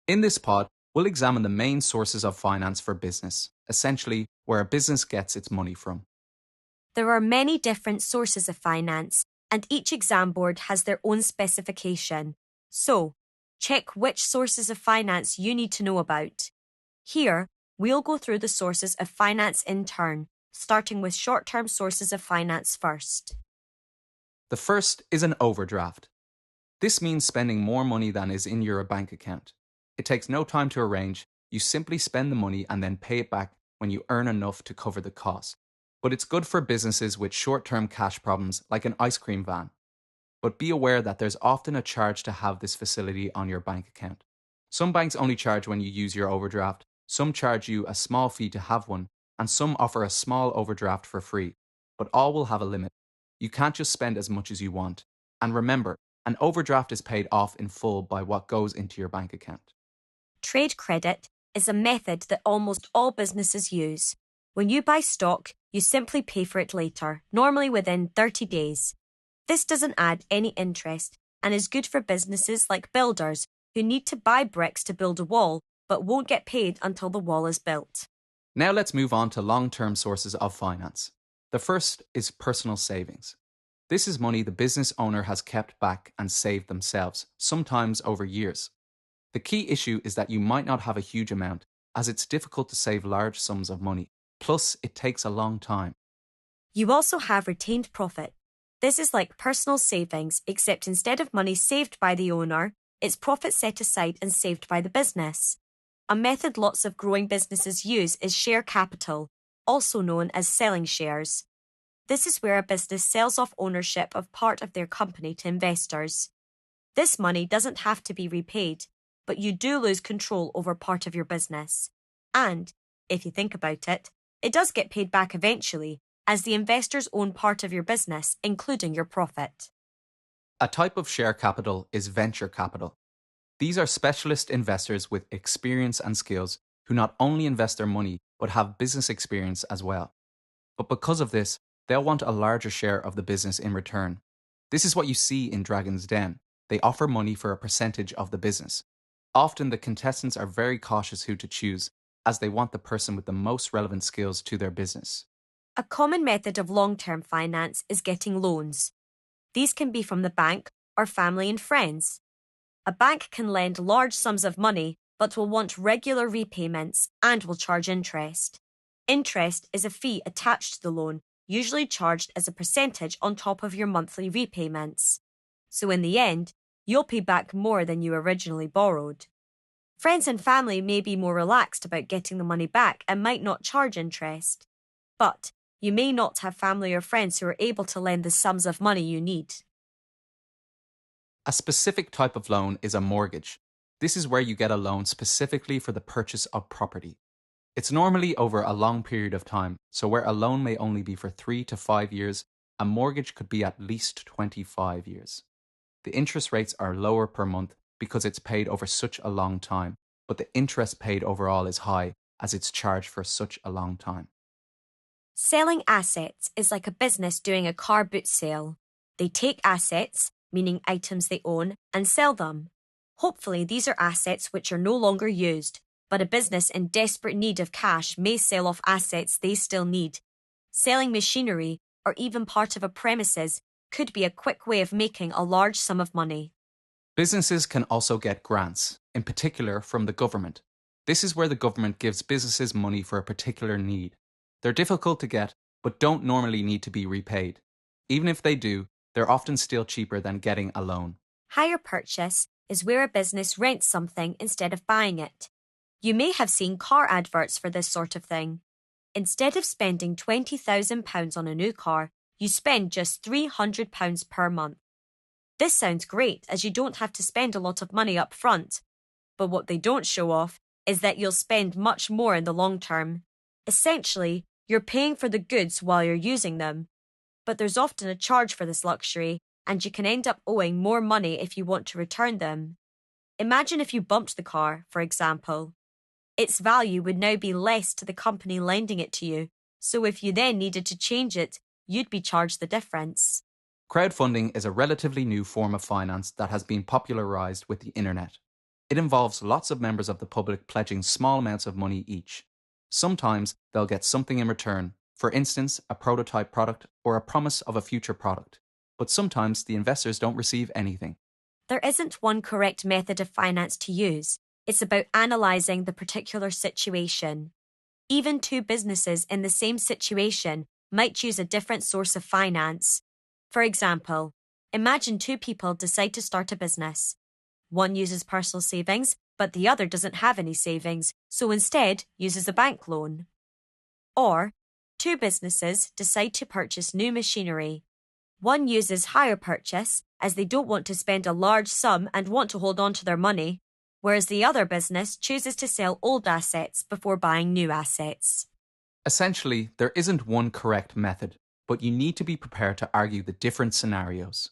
In this pod, we'll examine the main sources of finance for business, essentially where a business gets its money from. There are many different sources of finance, and each exam board has their own specification. So, check which sources of finance you need to know about. Here, we'll go through the sources of finance in turn, starting with short-term sources of finance first. The first is an overdraft. This means spending more money than is in your bank account. It takes no time to arrange, you simply spend the money and then pay it back when you earn enough to cover the cost. But it's good for businesses with short-term cash problems like an ice cream van. But be aware that there's often a charge to have this facility on your bank account. Some banks only charge when you use your overdraft, some charge you a small fee to have one, and some offer a small overdraft for free. But all will have a limit. You can't just spend as much as you want. And remember, an overdraft is paid off in full by what goes into your bank account. Trade credit is a method that almost all businesses use. When you buy stock, you simply pay for it later, normally within 30 days. This doesn't add any interest and is good for businesses like builders who need to buy bricks to build a wall but won't get paid until the wall is built. Now let's move on to long-term sources of finance. The first is personal savings. This is money the business owner has kept back and saved themselves, sometimes over years. The key issue is that you might not have a huge amount, as it's difficult to save large sums of money. Plus, it takes a long time. You also have retained profit. This is like personal savings, except instead of money saved by the owner, it's profit set aside and saved by the business. A method lots of growing businesses use is share capital, also known as selling shares. This is where a business sells off ownership of part of their company to investors. This money doesn't have to be repaid, but you do lose control over part of your business. And, if you think about it, it does get paid back eventually, as the investors own part of your business, including your profit. A type of share capital is venture capital. These are specialist investors with experience and skills who not only invest their money, but have business experience as well. But because of this, they'll want a larger share of the business in return. This is what you see in Dragon's Den. They offer money for a percentage of the business. Often the contestants are very cautious who to choose, as they want the person with the most relevant skills to their business. A common method of long-term finance is getting loans. These can be from the bank or family and friends. A bank can lend large sums of money but will want regular repayments and will charge interest. Interest is a fee attached to the loan, usually charged as a percentage on top of your monthly repayments. So in the end, you'll pay back more than you originally borrowed. Friends and family may be more relaxed about getting the money back and might not charge interest. But you may not have family or friends who are able to lend the sums of money you need. A specific type of loan is a mortgage. This is where you get a loan specifically for the purchase of property. It's normally over a long period of time, so where a loan may only be for 3 to 5 years, a mortgage could be at least 25 years. The interest rates are lower per month because it's paid over such a long time, but the interest paid overall is high as it's charged for such a long time. Selling assets is like a business doing a car boot sale. They take assets, meaning items they own, and sell them. Hopefully, these are assets which are no longer used, but a business in desperate need of cash may sell off assets they still need. Selling machinery, or even part of a premises, could be a quick way of making a large sum of money. Businesses can also get grants, in particular from the government. This is where the government gives businesses money for a particular need. They're difficult to get, but don't normally need to be repaid. Even if they do, they're often still cheaper than getting a loan. Hire purchase is where a business rents something instead of buying it. You may have seen car adverts for this sort of thing. Instead of spending £20,000 on a new car, you spend just £300 per month. This sounds great as you don't have to spend a lot of money up front. But what they don't show off is that you'll spend much more in the long term. Essentially, you're paying for the goods while you're using them. But there's often a charge for this luxury, and you can end up owing more money if you want to return them. Imagine if you bumped the car, for example. Its value would now be less to the company lending it to you, so if you then needed to change it, you'd be charged the difference. Crowdfunding is a relatively new form of finance that has been popularized with the internet. It involves lots of members of the public pledging small amounts of money each. Sometimes they'll get something in return, for instance, a prototype product or a promise of a future product. But sometimes the investors don't receive anything. There isn't one correct method of finance to use. It's about analysing the particular situation. Even two businesses in the same situation might choose a different source of finance. For example, imagine two people decide to start a business. One uses personal savings, but the other doesn't have any savings, so instead uses a bank loan. Or, two businesses decide to purchase new machinery. One uses hire purchase, as they don't want to spend a large sum and want to hold on to their money, whereas the other business chooses to sell old assets before buying new assets. Essentially, there isn't one correct method, but you need to be prepared to argue the different scenarios.